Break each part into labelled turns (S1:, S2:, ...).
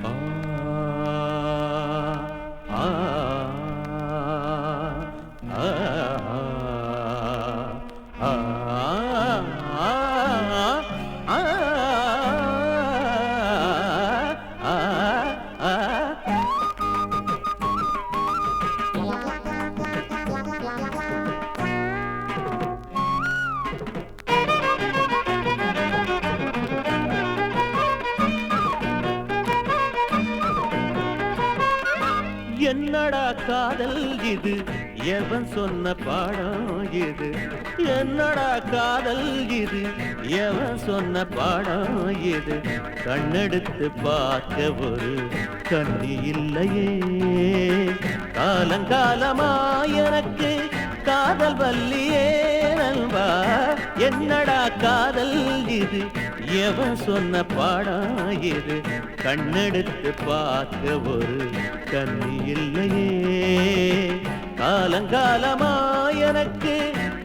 S1: ஆ ஆ ஆ ஆ என்னடா காதல் இது, எவன் சொன்ன பாடம் இது? என்னடா காதல் இது, எவன் சொன்ன பாடம் இது? கண்ணெடுத்து பார்க்க ஒரு கண்ணி இல்லையே, காலங்காலமா எனக்கு காதல் வல்லியே நண்பா. என்னடா காதல் இது, எவன் சொன்ன பாடம் இது? கண்ணெடுத்து பார்க்க ஒரு கண்ணி இல்லையே, காலங்காலமா எனக்கு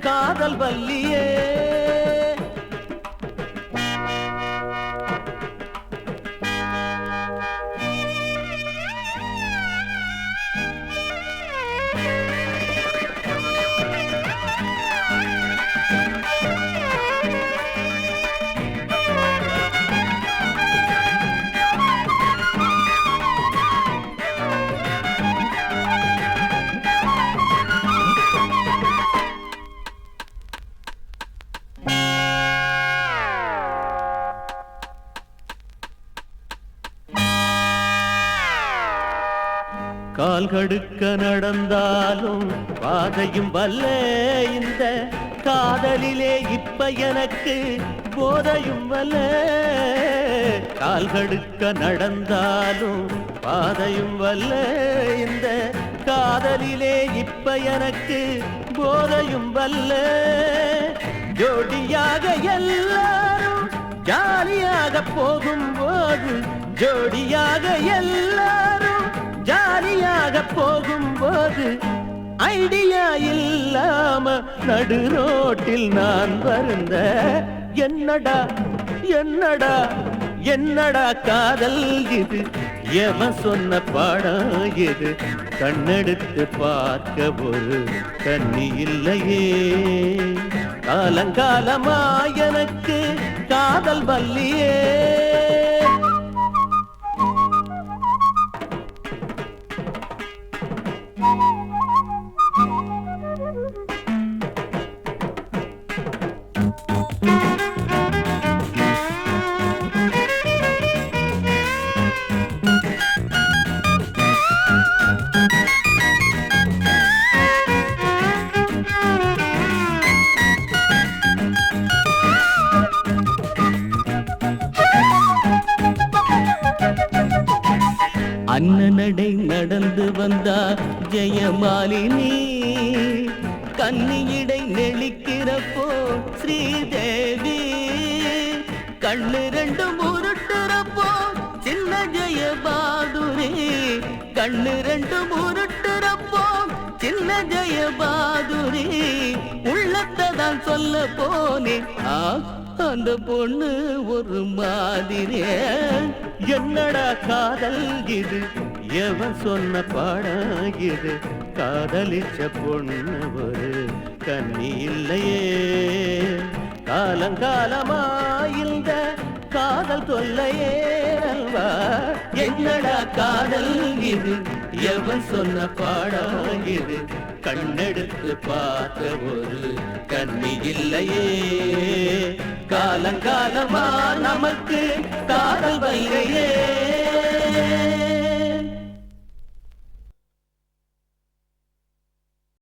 S1: காதல் வல்லியே. கால் கடுக்க நடந்தாலும் பாதையும் வல்ல, இந்த காதலிலே இப்ப எனக்கு போதையும் வல்ல. கால் கடுக்க நடந்தாலும் பாதையும் வல்ல, இந்த காதலிலே இப்ப எனக்கு போதையும் வல்ல. ஜோடியாக எல்லாரும் ஜாலியாக போகும்போது, ஜோடியாக எல்லாரும் ஜாலியாக போகும்போது, ஐடியா இல்லாம நடு ரோட்டில் நான் வருந்த. என்னடா என்னடா என்னடா காதல் இது, எவன் சொன்ன பாடம் இது? கண்ணெடுத்து பார்க்க ஒரு கண்ணி இல்லையே, காலங்காலமா எனக்கு காதல் வல்லியே. அண்ணனடை நடந்து வந்தார் ஜெயமாலினி, கன்னியிடை நெளிக்கிறப்போ ஸ்ரீதேவி, கண்ணு ரெண்டும் உருட்டுறப்போ சின்ன ஜெயபாதுரி, கண்ணு ரெண்டும் உருட்டுறப்போ சின்ன ஜெயபாதுரி. உள்ளத்தை தான் சொல்ல போனேன், அந்த பொண்ணு ஒரு மாதிரி. என்னடா காதல் இது, எவன் சொன்ன பாடம் இது? காதலிச்ச பொண்ணு ஒரு கண்ணி இல்லையே, காலங்காலமா இந்த காதல் தொல்லையே அல்வா. என்னடா காதல் இது, எவன் சொன்ன பாடம் இது? கண்ணெடுத்து பார்த்த ஒரு கண்ணி இல்லையே, காலங்காலமா நமக்கு காதல் வைரே.